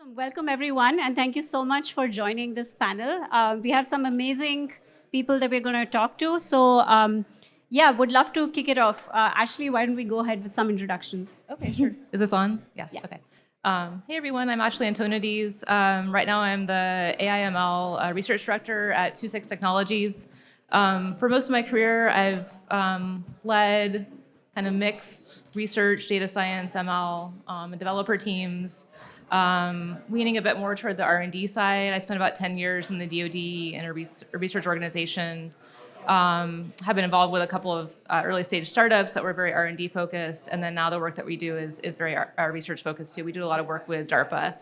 Welcome, everyone, and thank you so much for joining this panel. We have some amazing people that we're going to talk to. Yeah, would love to kick it off. Ashley, why don't we go ahead with some introductions? Okay, sure. Is this on? Yes. Yeah. Okay. Hey everyone, I'm Ashley Attendees. Right now I'm the AIML research director at 26 Technologies. For most of my career, I've led kind of mixed research, data science, ML, and developer teams, leaning a bit more toward the R&D side. I spent about 10 years in the DoD in a research organization. Have been involved with a couple of early stage startups that were very R&D focused, and then now the work that we do is very research focused too. We do a lot of work with DARPA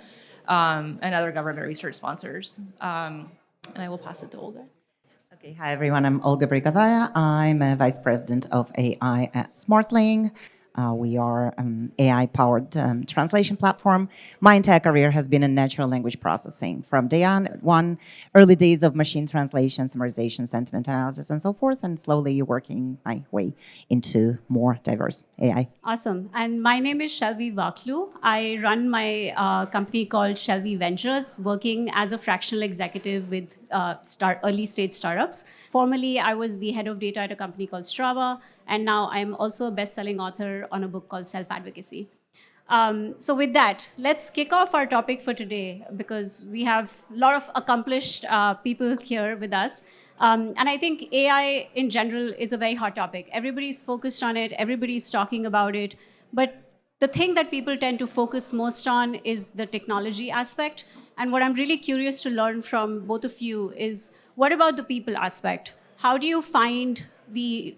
and other government research sponsors. And I will pass it to Olga. Okay, hi everyone. I'm Olga Brigavaya. I'm a vice president of AI at SmartLing. We are an AI-powered translation platform. My entire career has been in natural language processing from day one, early days of machine translation, summarization, sentiment analysis, and so forth, and slowly working my way into more diverse AI. Awesome. And my name is Shelvi Vaklu. I run my company called Shelvi Ventures, working as a fractional executive with early stage startups. Formerly, I was the head of data at a company called Strava, and now I'm also a best-selling author on a book called Self-Advocacy. So with that, let's kick off our topic for today because we have a lot of accomplished people here with us. And I think AI in general is a very hot topic. Everybody's focused on it, everybody's talking about it. But the thing that people tend to focus most on is the technology aspect. And what I'm really curious to learn from both of you is what about the people aspect? How do you find the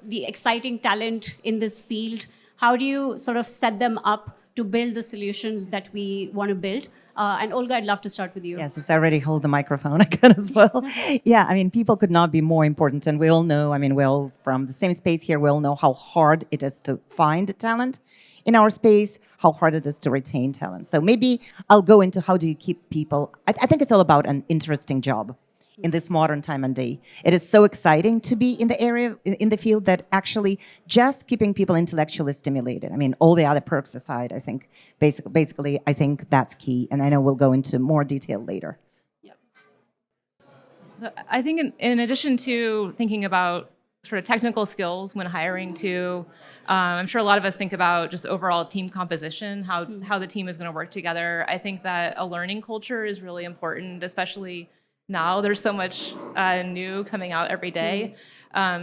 exciting talent in this field? How do you sort of set them up to build the solutions that we want to build? And Olga, I'd love to start with you. Yes, since I already hold the microphone, I can as well. Yeah, I mean, people could not be more important. And we all know, I mean, we're all from the same space here. We all know how hard it is to find talent in our space, how hard it is to retain talent. So maybe I'll go into how do you keep people. I think it's all about an interesting job in this modern time and day. It is so exciting to be in the area, in the field, that actually just keeping people intellectually stimulated. I mean, all the other perks aside, I think, basically, I think that's key. And I know we'll go into more detail later. Yep. So I think in addition to thinking about sort of technical skills when hiring too, I'm sure a lot of us think about just overall team composition, how the team is going to work together. I think that a learning culture is really important, especially now there's so much new coming out every day.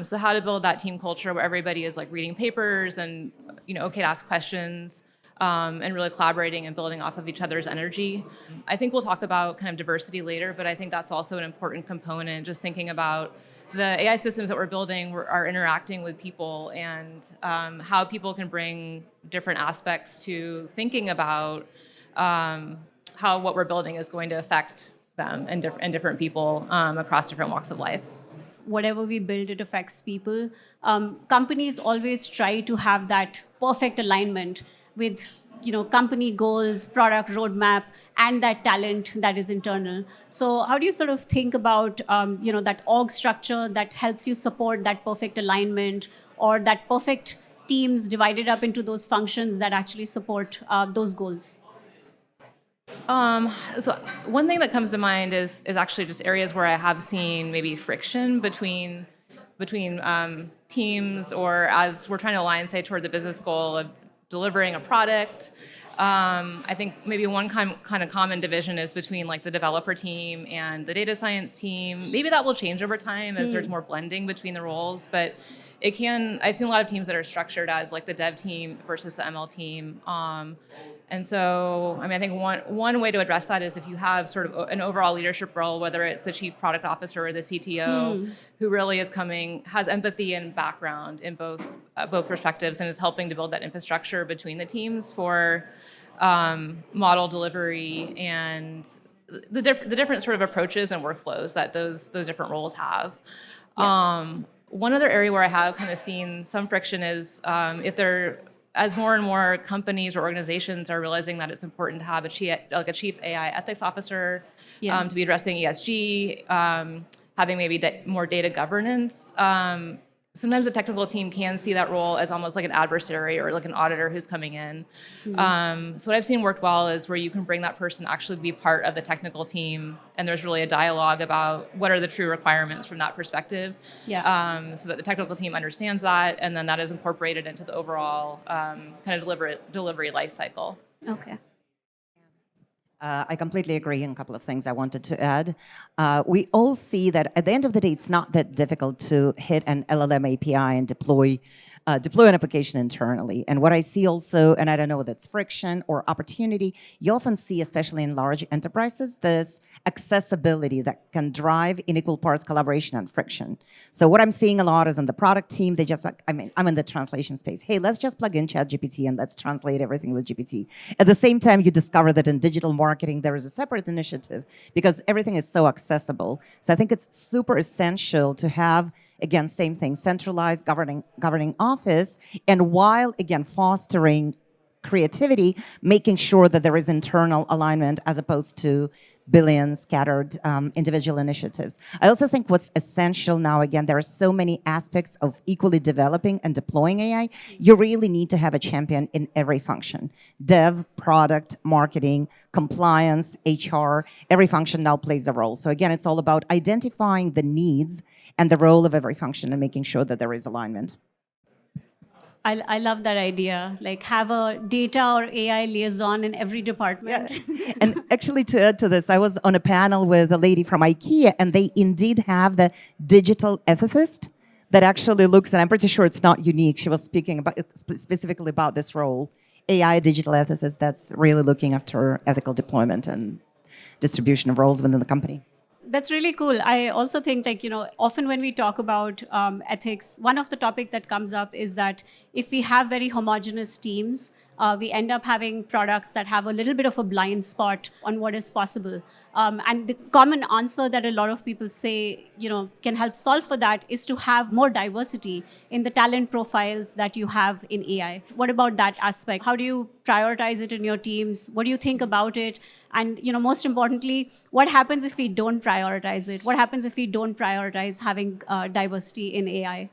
So how to build that team culture where everybody is like reading papers and okay to ask questions and really collaborating and building off of each other's energy. I think we'll talk about kind of diversity later, but I think that's also an important component, just thinking about the AI systems that we're building are interacting with people and how people can bring different aspects to thinking about how what we're building is going to affect them and different people across different walks of life. Whatever we build, it affects people. Companies always try to have that perfect alignment with company goals, product roadmap, and that talent that is internal. So how do you sort of think about that org structure that helps you support that perfect alignment, or that perfect teams divided up into those functions that actually support those goals? So one thing that comes to mind is actually just areas where I have seen maybe friction between teams, or as we're trying to align, say, toward the business goal of delivering a product. I think maybe one kind of common division is between like the developer team and the data science team. Maybe that will change over time as there's more blending between the roles, but I've seen a lot of teams that are structured as like the dev team versus the ML team. And so, I mean, I think one way to address that is if you have sort of an overall leadership role, whether it's the chief product officer or the CTO, who really has empathy and background in both perspectives and is helping to build that infrastructure between the teams for model delivery and the different sort of approaches and workflows that those different roles have. Yeah. One other area where I have kind of seen some friction is as more and more companies or organizations are realizing that it's important to have a chief AI ethics officer to be addressing ESG, having maybe more data governance. sometimes the technical team can see that role as almost like an adversary or like an auditor who's coming in. So what I've seen worked well is where you can bring that person actually be part of the technical team, and there's really a dialogue about what are the true requirements from that perspective. So that the technical team understands that, and then that is incorporated into the overall kind of delivery life cycle. Okay. I completely agree on a couple of things I wanted to add. We all see that at the end of the day, it's not that difficult to hit an LLM API and deploy an application internally. And what I see also, and I don't know whether it's friction or opportunity, you often see, especially in large enterprises, this accessibility that can drive in equal parts collaboration and friction. So what I'm seeing a lot is in the product team, they just, I'm in the translation space. Hey, let's just plug in ChatGPT and let's translate everything with GPT. At the same time, you discover that in digital marketing, there is a separate initiative because everything is so accessible. So I think it's super essential to have, again, same thing, centralized governing office, and while, again, fostering creativity, making sure that there is internal alignment as opposed to billions scattered individual initiatives. I also think what's essential now, again, there are so many aspects of equally developing and deploying AI. You really need to have a champion in every function. Dev, product, marketing, compliance, HR, every function now plays a role. So again, it's all about identifying the needs and the role of every function and making sure that there is alignment. I love that idea. Like have a data or AI liaison in every department. Yeah. And actually, to add to this, I was on a panel with a lady from IKEA, and they indeed have the digital ethicist that actually looks, and I'm pretty sure it's not unique. She was speaking about specifically about this role, AI digital ethicist that's really looking after ethical deployment and distribution of roles within the company. That's really cool. I also think, like, often when we talk about ethics, one of the topic that comes up is that if we have very homogeneous teams, we end up having products that have a little bit of a blind spot on what is possible. And the common answer that a lot of people say, can help solve for that is to have more diversity in the talent profiles that you have in AI. What about that aspect? How do you prioritize it in your teams? What do you think about it? And most importantly, what happens if we don't prioritize it? What happens if we don't prioritize having diversity in AI?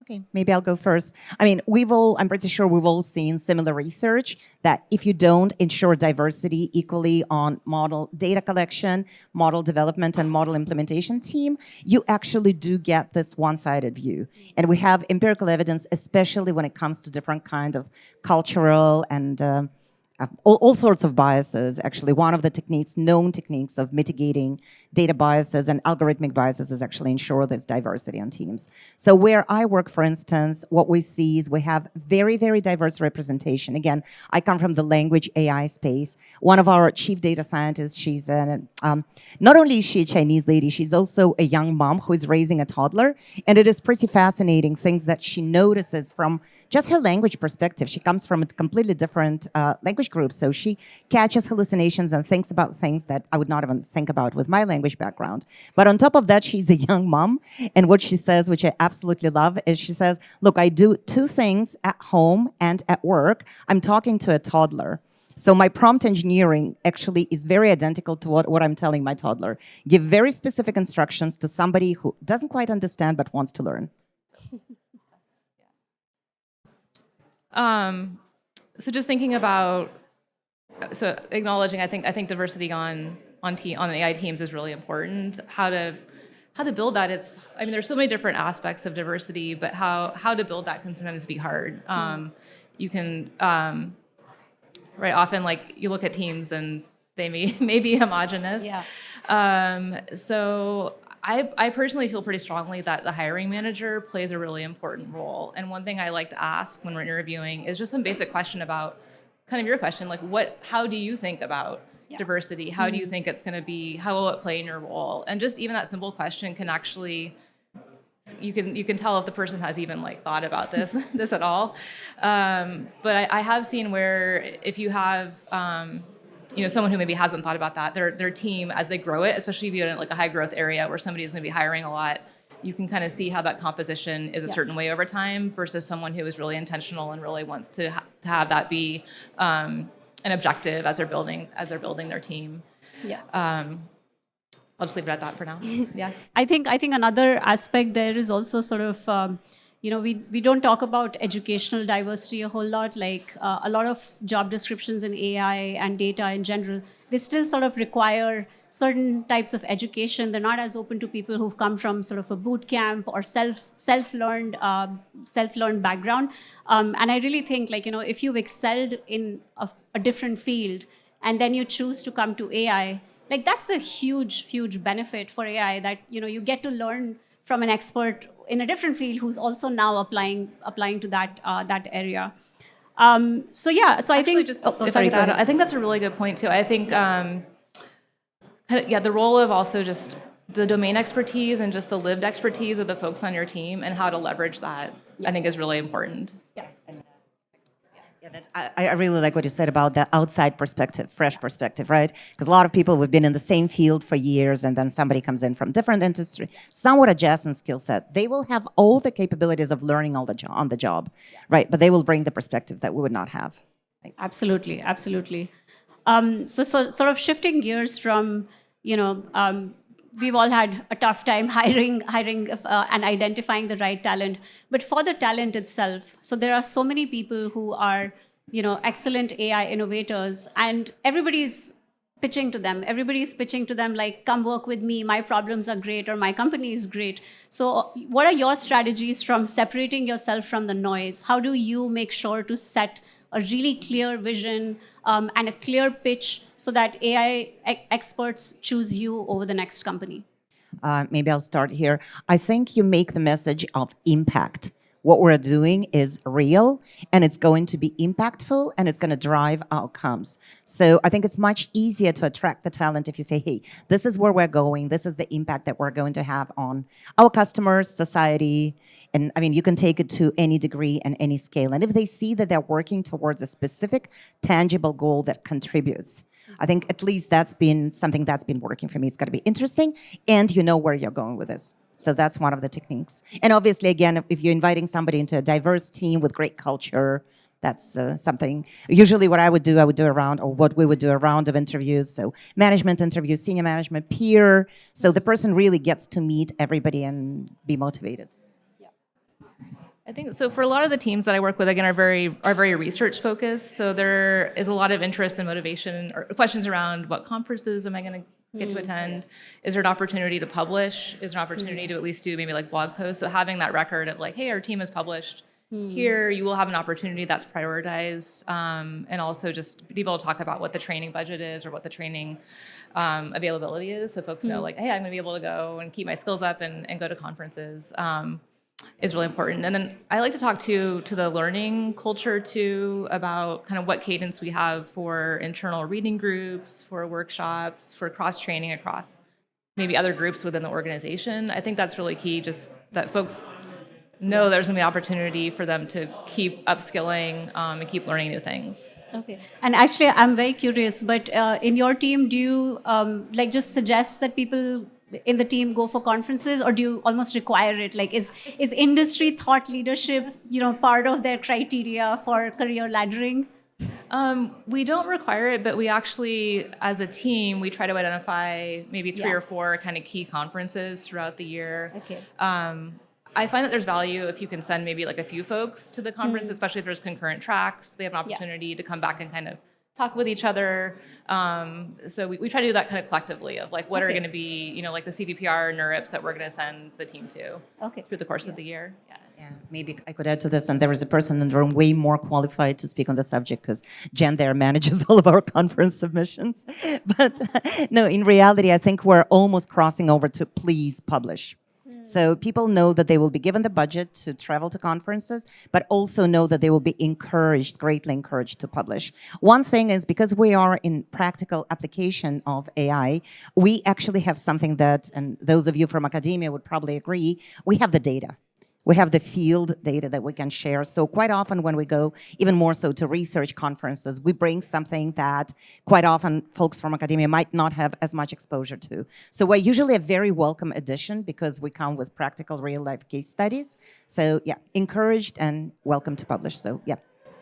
Okay, maybe I'll go first. I mean, I'm pretty sure we've all seen similar research that if you don't ensure diversity equally on model data collection, model development, and model implementation team, you actually do get this one-sided view. And we have empirical evidence, especially when it comes to different kinds of cultural and all sorts of biases. Actually, one of the known techniques of mitigating data biases and algorithmic biases is actually ensure there's diversity on teams. So where I work, for instance, what we see is we have very, very diverse representation. Again, I come from the language AI space. One of our chief data scientists, she's not only is she a Chinese lady, she's also a young mom who is raising a toddler. And it is pretty fascinating things that she notices from just her language perspective. She comes from a completely different language group, so she catches hallucinations and thinks about things that I would not even think about with my language background. But on top of that, she's a young mom, and what she says, which I absolutely love, is she says, look, I do two things at home and at work. I'm talking to a toddler. So my prompt engineering actually is very identical to what I'm telling my toddler. Give very specific instructions to somebody who doesn't quite understand but wants to learn. So just thinking about, acknowledging, I think diversity on AI teams is really important. How to build that there's so many different aspects of diversity, but how to build that can sometimes be hard. You can right, often like you look at teams and they may be homogenous. Yeah. So I personally feel pretty strongly that the hiring manager plays a really important role. And one thing I like to ask when we're interviewing is just some basic question about kind of your question, like how do you think about diversity? How do you think it's going to be, how will it play in your role? And just even that simple question can actually, you can tell if the person has even like thought about this at all. But I have seen where if you have someone who maybe hasn't thought about that, their team as they grow it, especially if you're in like a high growth area where somebody's going to be hiring a lot, you can kind of see how that composition is a certain way over time versus someone who is really intentional and really wants to have that be an objective as they're building their team. Yeah. I'll just leave it at that for now. Yeah. I think another aspect there is also sort of we don't talk about educational diversity a whole lot. Like a lot of job descriptions in AI and data in general, they still sort of require certain types of education. They're not as open to people who've come from sort of a boot camp or self learned background. And I really think, like, if you've excelled in a different field and then you choose to come to AI, like, that's a huge benefit for AI, that you get to learn from an expert in a different field who's also now applying to that area. So yeah, so I Actually, think just oh, if sorry, I go could add, ahead. I think that's a really good point too. I think, the role of also just the domain expertise and just the lived expertise of the folks on your team and how to leverage that, I think is really important. Yeah, I really like what you said about the outside perspective, fresh perspective, right? Because a lot of people have been in the same field for years, and then somebody comes in from different industry, somewhat adjacent skill set. They will have all the capabilities of learning on the job, right? But they will bring the perspective that we would not have. Absolutely. So sort of shifting gears from, we've all had a tough time hiring, and identifying the right talent. But for the talent itself, so there are so many people who are, excellent AI innovators, and everybody's pitching to them, like, come work with me, my problems are great, or my company is great. So what are your strategies from separating yourself from the noise? How do you make sure to set a really clear vision, and a clear pitch, so that AI experts choose you over the next company? Maybe I'll start here. I think you make the message of impact. What we're doing is real, and it's going to be impactful, and it's going to drive outcomes. So I think it's much easier to attract the talent if you say, hey, this is where we're going. This is the impact that we're going to have on our customers, society. And I mean, you can take it to any degree and any scale. And if they see that they're working towards a specific, tangible goal that contributes, I think at least that's been something that's been working for me. It's got to be interesting, and you know where you're going with this. So that's one of the techniques. And obviously, again, if you're inviting somebody into a diverse team with great culture, that's something. Usually what I would do a round, or what we would do, a round of interviews. So management interviews, senior management, peer. So the person really gets to meet everybody and be motivated. I think so. For a lot of the teams that I work with, again, are very research focused. So there is a lot of interest and motivation, or questions around what conferences am I going to get to attend? Is there an opportunity to publish? Is there an opportunity to at least do maybe like blog posts? So having that record of, like, hey, our team has published. Here, you will have an opportunity that's prioritized, and also just be able to talk about what the training budget is, or what the training availability is, so folks know, like, hey, I'm going to be able to go and keep my skills up and go to conferences. Is really important. And then I like to talk to the learning culture too, about kind of what cadence we have for internal reading groups, for workshops, for cross-training across maybe other groups within the organization. I think that's really key, just that folks know there's going to be opportunity for them to keep upskilling, and keep learning new things. Okay. And actually, I'm very curious, but in your team, do you like just suggest that people in the team go for conferences, or do you almost require it? Like, is industry thought leadership, part of their criteria for career laddering? We don't require it, but we actually, as a team, we try to identify maybe three or four kind of key conferences throughout the year. Okay. I find that there's value if you can send maybe like a few folks to the conference, especially if there's concurrent tracks. They have an opportunity to come back and kind of talk with each other. So we try to do that kind of collectively, of like what are going to be, like the CVPR NeurIPS that we're going to send the team to through the course of the year. Yeah, maybe I could add to this, and there is a person in the room way more qualified to speak on the subject, because Jen there manages all of our conference submissions. But no, in reality, I think we're almost crossing over to please publish. So people know that they will be given the budget to travel to conferences, but also know that they will be greatly encouraged to publish. One thing is, because we are in practical application of AI, we actually have something that, and those of you from academia would probably agree, we have the data. We have the field data that we can share. So quite often when we go, even more so to research conferences, we bring something that quite often folks from academia might not have as much exposure to. So we're usually a very welcome addition, because we come with practical real-life case studies. So yeah, encouraged and welcome to publish. So yeah.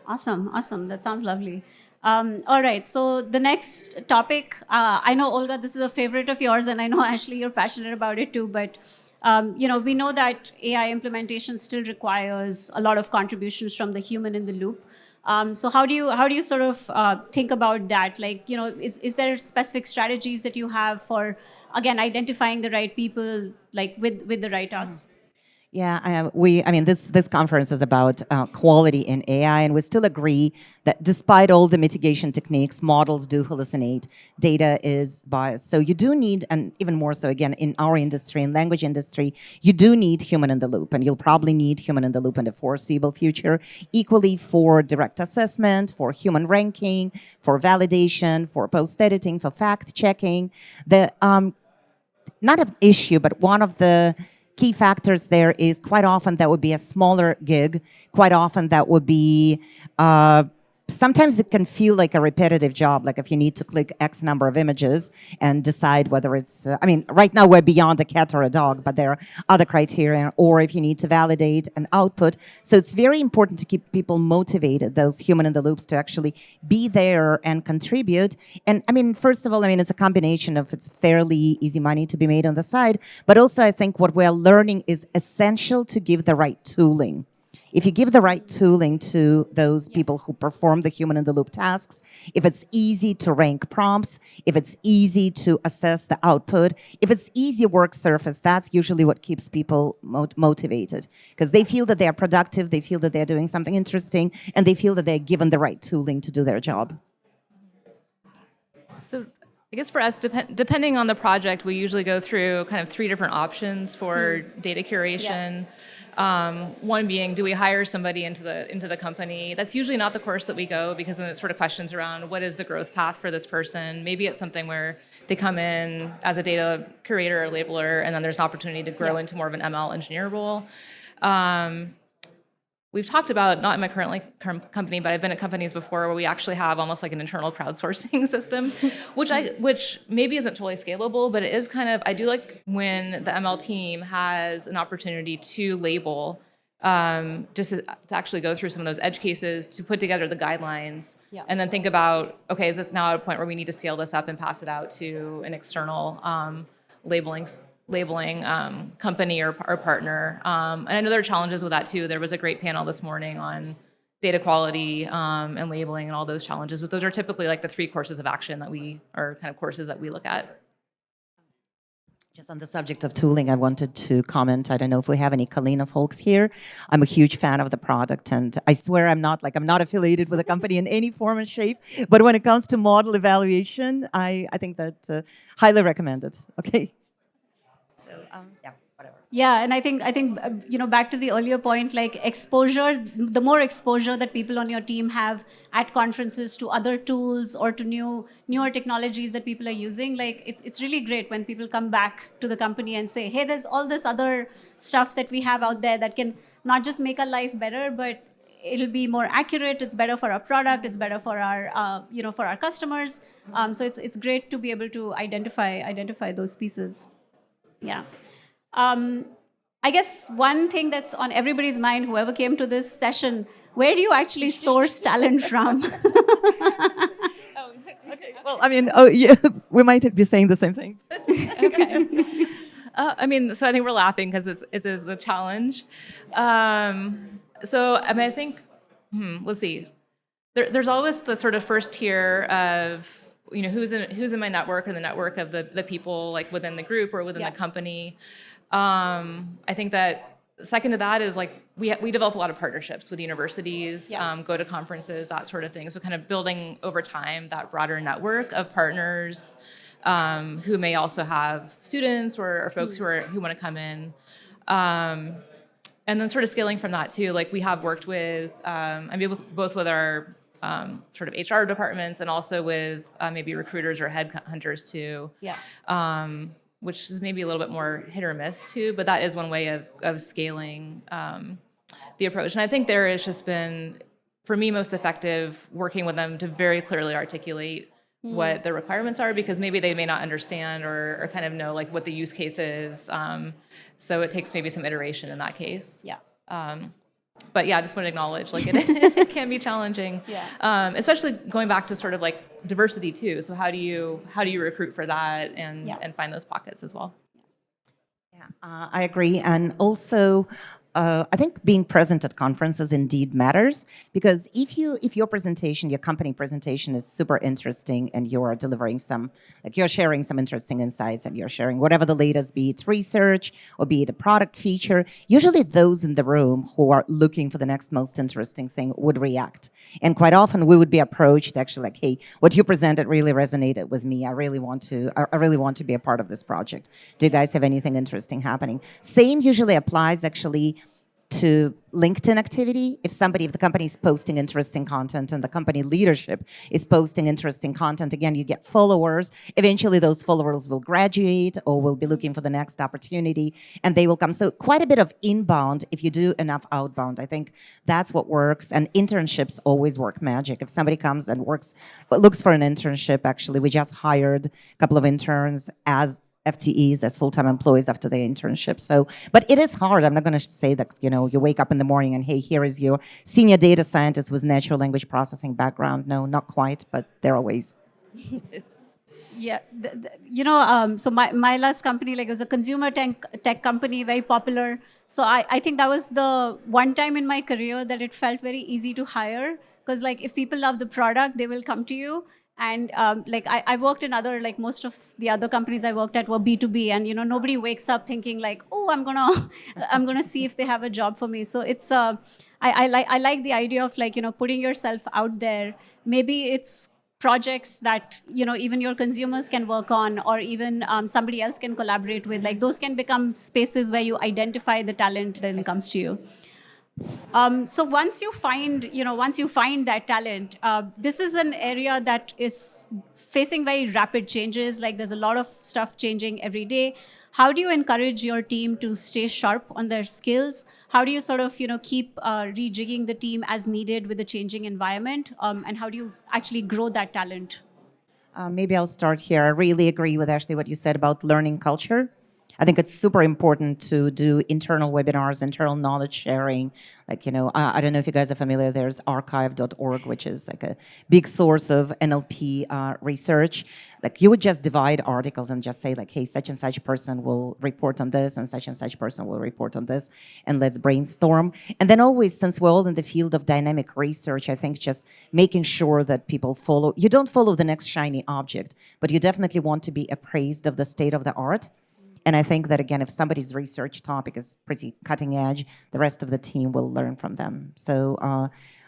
Awesome. That sounds lovely. All right. So the next topic, I know Olga, this is a favorite of yours, and I know Ashley, you're passionate about it too. But we know that AI implementation still requires a lot of contributions from the human in the loop. So how do you sort of think about that? Like, is there specific strategies that you have for, again, identifying the right people, like with the right tasks? Yeah, I mean, this conference is about quality in AI, and we still agree that despite all the mitigation techniques, models do hallucinate, data is biased. So you do need, and even more so again in our industry, in language industry, you do need human in the loop, and you'll probably need human in the loop in the foreseeable future, equally for direct assessment, for human ranking, for validation, for post editing, for fact checking. The not an issue, but one of the key factors there is quite often that would be a smaller gig. Quite often that would be sometimes it can feel like a repetitive job, like if you need to click X number of images and decide whether it's, I mean, right now we're beyond a cat or a dog, but there are other criteria, or if you need to validate an output. So it's very important to keep people motivated, those human in the loops, to actually be there and contribute. And I mean, first of all, I mean, it's a combination of it's fairly easy money to be made on the side, but also I think what we're learning is essential to give the right tooling. If you give the right tooling to those people who perform the human in the loop tasks, if it's easy to rank prompts, if it's easy to assess the output, if it's easy work surface, that's usually what keeps people motivated, because they feel that they are productive, they feel that they're doing something interesting, and they feel that they're given the right tooling to do their job. So I guess for us, depending on the project, we usually go through kind of 3 different options for data curation. One being, do we hire somebody into the company? That's usually not the course that we go, because then it sort of questions around what is the growth path for this person. Maybe it's something where they come in as a data curator or labeler, and then there's an opportunity to grow into more of an ML engineer role. We've talked about, not in my current company, but I've been at companies before where we actually have almost like an internal crowdsourcing system, which maybe isn't totally scalable, but it is kind of, I do like when the ML team has an opportunity to label, just to actually go through some of those edge cases, to put together the guidelines, and then think about, okay, is this now at a point where we need to scale this up and pass it out to an external labeling company or partner. And I know there are challenges with that too. There was a great panel this morning on data quality and labeling and all those challenges, but those are typically like the 3 courses of action that courses that we look at. Just on the subject of tooling, I wanted to comment. I don't know if we have any Kalina folks here. I'm a huge fan of the product, and I swear I'm not affiliated with a company in any form and shape. But when it comes to model evaluation, I think that highly recommended. Okay. So yeah, whatever. Yeah, and I think back to the earlier point, like exposure, the more exposure that people on your team have at conferences to other tools or to newer technologies that people are using, like it's really great when people come back to the company and say, hey, there's all this other stuff that we have out there that can not just make our life better, but it'll be more accurate. It's better for our product. It's better for our for our customers. So it's great to be able to identify those pieces. Yeah. I guess one thing that's on everybody's mind, whoever came to this session, where do you actually source talent from? Okay. Well, I mean, yeah, we might be saying the same thing. Okay. I mean, so I think we're laughing because it is a challenge. So I mean, I think, let's see. There's always the sort of first tier of, who's in my network, or the network of the people like within the group or within the company. I think that second to that is like we develop a lot of partnerships with universities, go to conferences, that sort of thing. So kind of building over time that broader network of partners who may also have students or folks who want to come in. And then sort of scaling from that too. Like we have worked with, both with our sort of HR departments and also with maybe recruiters or headhunters too. Yeah. Which is maybe a little bit more hit or miss too, but that is one way of scaling the approach. And I think there has just been, for me, most effective working with them to very clearly articulate what the requirements are, because maybe they may not understand or kind of know like what the use case is. So it takes maybe some iteration in that case. Yeah. But yeah, I just want to acknowledge like it, it can be challenging, especially going back to sort of like diversity too. So how do you recruit for that and find those pockets as well? Yeah, I agree. And also, I think being present at conferences indeed matters, because if your presentation, your company presentation is super interesting and you're delivering you're sharing some interesting insights and you're sharing whatever the latest, be it research or be it a product feature, usually those in the room who are looking for the next most interesting thing would react. And quite often we would be approached actually like, hey, what you presented really resonated with me. I really want to be a part of this project. Do you guys have anything interesting happening? Same usually applies actually to LinkedIn activity. If the company is posting interesting content and the company leadership is posting interesting content, again, you get followers. Eventually those followers will graduate or will be looking for the next opportunity and they will come. So quite a bit of inbound if you do enough outbound. I think that's what works, and internships always work magic. If somebody comes and looks for an internship, actually, we just hired a couple of interns as FTEs, as full-time employees after their internship. So, but it is hard. I'm not going to say that, you wake up in the morning and, hey, here is your senior data scientist with natural language processing background. No, not quite, but there are ways. Yeah, so my last company like was a consumer tech company, very popular. So I think that was the one time in my career that it felt very easy to hire, because like if people love the product, they will come to you. And like I worked in other, like most of the other companies I worked at were B2B, and nobody wakes up thinking like, oh, I'm gonna I'm gonna see if they have a job for me. So it's I like the idea of like putting yourself out there. Maybe it's projects that even your consumers can work on, or even somebody else can collaborate with. Like those can become spaces where you identify the talent that then comes to you. So once you find that talent, this is an area that is facing very rapid changes. Like there's a lot of stuff changing every day. How do you encourage your team to stay sharp on their skills? How do you sort of keep rejigging the team as needed with the changing environment? And how do you actually grow that talent? Maybe I'll start here. I really agree with Ashley what you said about learning culture. I think it's super important to do internal webinars, internal knowledge sharing. Like, I don't know if you guys are familiar, there's archive.org, which is like a big source of NLP research. Like you would just divide articles and just say like, hey, such and such person will report on this and such person will report on this, and let's brainstorm. And then always, since we're all in the field of dynamic research, I think just making sure that people you don't follow the next shiny object, but you definitely want to be appraised of the state of the art. And I think that, again, if somebody's research topic is pretty cutting edge, the rest of the team will learn from them. So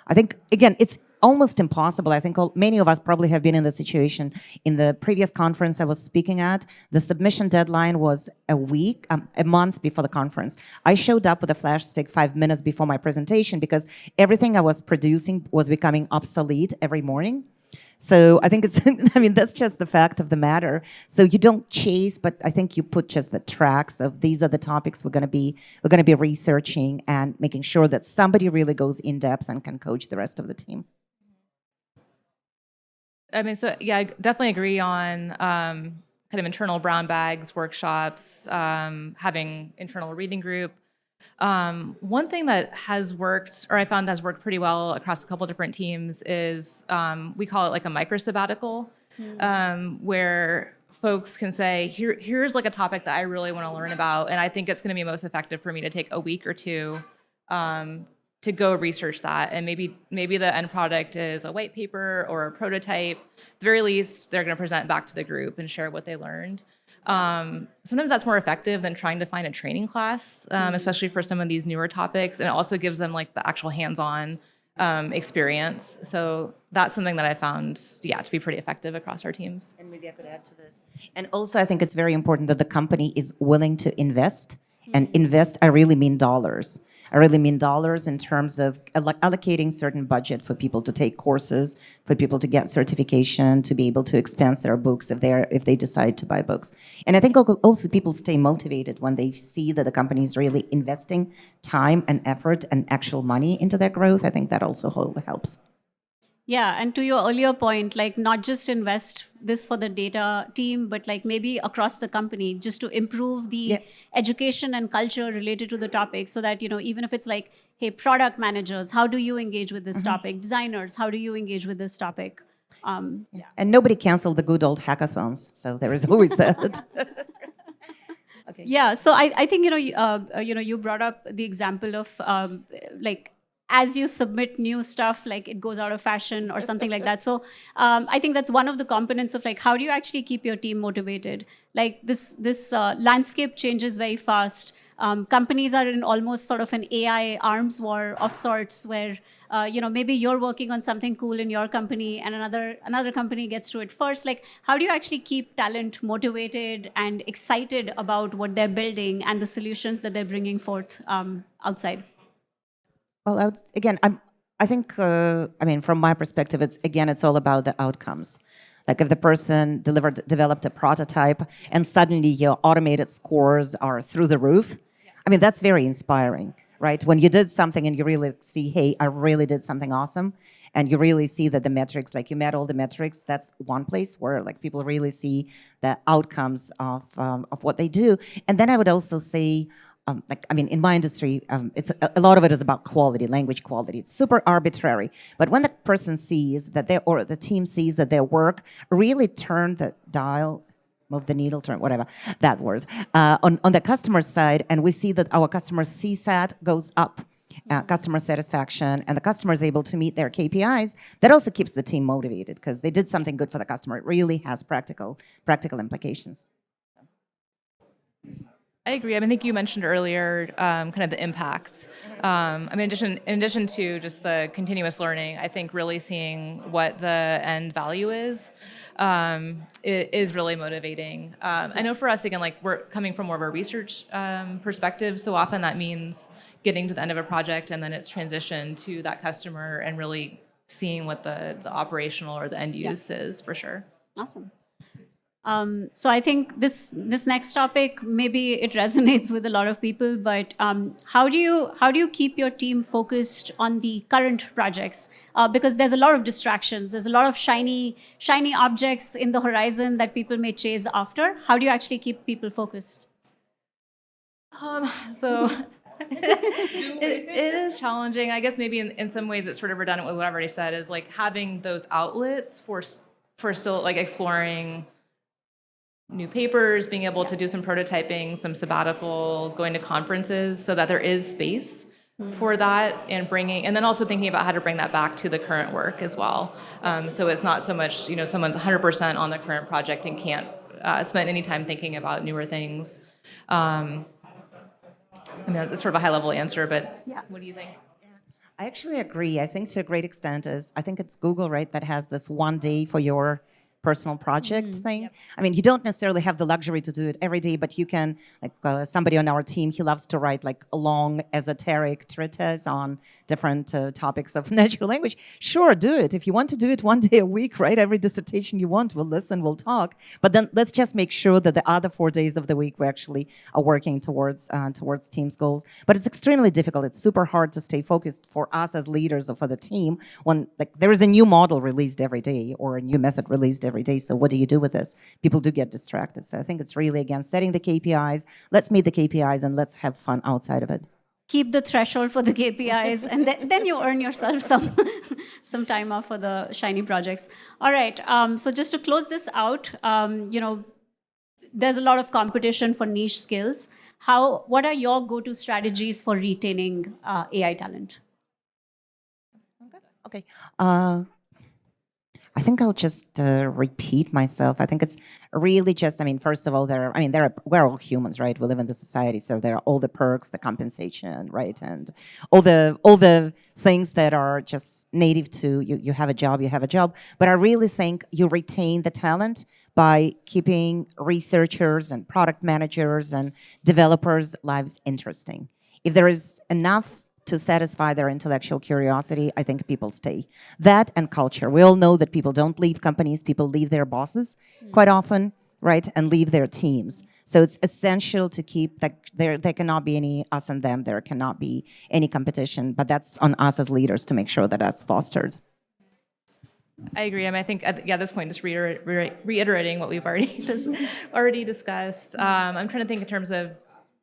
I think, again, it's almost impossible. I think many of us probably have been in the situation. In the previous conference I was speaking at, the submission deadline was a month before the conference. I showed up with a flash stick 5 minutes before my presentation because everything I was producing was becoming obsolete every morning. So I think that's just the fact of the matter. So you don't chase, but I think you put just the tracks of these are the topics we're going to be researching and making sure that somebody really goes in depth and can coach the rest of the team. I mean, so yeah, I definitely agree on kind of internal brown bags, workshops, having internal reading group. One thing that has worked, or I found has worked pretty well across a couple different teams, is we call it like a micro sabbatical, where folks can say, here's like a topic that I really want to learn about, and I think it's going to be most effective for me to take a week or two to go research that. And maybe the end product is a white paper or a prototype. At the very least, they're going to present back to the group and share what they learned. Sometimes that's more effective than trying to find a training class, especially for some of these newer topics. And it also gives them like the actual hands-on experience. So that's something that I found, to be pretty effective across our teams. And maybe I could add to this. And also, I think it's very important that the company is willing to invest. And invest, I really mean dollars. I really mean dollars in terms of allocating certain budget for people to take courses, for people to get certification, to be able to expense their books if they decide to buy books. And I think also people stay motivated when they see that the company is really investing time and effort and actual money into their growth. I think that also helps. Yeah, and to your earlier point, like not just invest this for the data team, but like maybe across the company, just to improve Yeah. the education and culture related to the topic, so that even if it's like, hey, product managers, how do you engage with this topic? Designers, how do you engage with this topic? Yeah. And nobody canceled the good old hackathons, so there is always that. Okay. Yeah, so I think you brought up the example of like as you submit new stuff, like it goes out of fashion or something like that. So I think that's one of the components of like how do you actually keep your team motivated? Like this landscape changes very fast. Companies are in almost sort of an AI arms war of sorts, where maybe you're working on something cool in your company and another company gets to it first. Like how do you actually keep talent motivated and excited about what they're building and the solutions that they're bringing forth outside? Well, I think, I mean, from my perspective, it's all about the outcomes. Like if the person developed a prototype and suddenly your automated scores are through the roof, I mean, that's very inspiring, right? When you did something and you really see, hey, I really did something awesome, and you really see that the metrics, like you met all the metrics, that's one place where like people really see the outcomes of what they do. And then I would also say, like, I mean, in my industry, it's a lot of it is about quality, language quality. It's super arbitrary. But when the person sees that or the team sees that their work really turned the dial, move the needle, turn whatever that word, on the customer side, and we see that our customer CSAT goes up, customer satisfaction, and the customer is able to meet their KPIs, that also keeps the team motivated because they did something good for the customer. It really has practical implications. I agree. I mean, I think you mentioned earlier kind of the impact. I mean, in addition to just the continuous learning, I think really seeing what the end value is really motivating. I know for us, again, like we're coming from more of a research perspective, so often that means getting to the end of a project and then it's transition to that customer and really seeing what the operational or the end use is for sure. Awesome. So I think this next topic, maybe it resonates with a lot of people, but how do you keep your team focused on the current projects? Because there's a lot of distractions, there's a lot of shiny objects in the horizon that people may chase after. How do you actually keep people focused? So it is challenging. I guess maybe in some ways it's sort of redundant with what I've already said, is like having those outlets for still like exploring new papers, being able to do some prototyping, some sabbatical, going to conferences, so that there is space for that, and then also thinking about how to bring that back to the current work as well. So it's not so much someone's 100% on the current project and can't spend any time thinking about newer things. I mean, it's sort of a high-level answer, but Yeah. what do you think? I actually agree. I think to a great extent I think it's Google, right, that has this one day for your personal project thing. Yep. I mean, you don't necessarily have the luxury to do it every day, but you can, like somebody on our team, he loves to write like a long esoteric treatise on different topics of natural language. Sure, do it. If you want to do it one day a week, right, every dissertation you want, we'll listen, we'll talk. But then let's just make sure that the other 4 days of the week we actually are working towards team's goals. But it's extremely difficult. It's super hard to stay focused for us as leaders or for the team when like there is a new model released every day or a new method released every day. So what do you do with this? People do get distracted. So I think it's really, again, setting the KPIs. Let's meet the KPIs and let's have fun outside of it. Keep the threshold for the KPIs, and then you earn yourself some time off for the shiny projects. All right. So just to close this out, there's a lot of competition for niche skills. What are your go-to strategies for retaining AI talent? Okay. I think I'll just repeat myself. I think it's really just, I mean, first of all, we're all humans, right? We live in the society, so there are all the perks, the compensation, right? And all the things that are just native to you. You have a job. But I really think you retain the talent by keeping researchers and product managers and developers' lives interesting. If there is enough to satisfy their intellectual curiosity, I think people stay. That and culture. We all know that people don't leave companies, people leave their bosses quite often, right? And leave their teams. So it's essential to keep that there cannot be any us and them, there cannot be any competition, but that's on us as leaders to make sure that that's fostered. I agree. I mean, I think at this point, just reiterating what we've already discussed. I'm trying to think in terms of,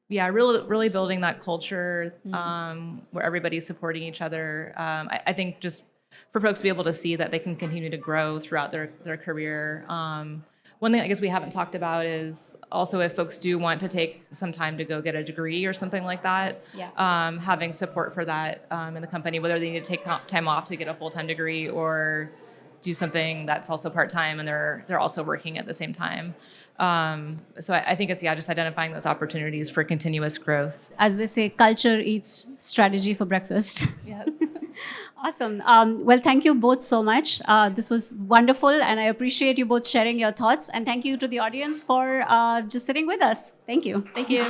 really building that culture where everybody's supporting each other. I think just for folks to be able to see that they can continue to grow throughout their career. One thing I guess we haven't talked about is also if folks do want to take some time to go get a degree or something like that, having support for that in the company, whether they need to take time off to get a full-time degree or do something that's also part-time and they're also working at the same time. So I think it's just identifying those opportunities for continuous growth. As they say, culture eats strategy for breakfast. Yes. Awesome. Well, thank you both so much. This was wonderful, and I appreciate you both sharing your thoughts. And thank you to the audience for just sitting with us. Thank you. Thank you.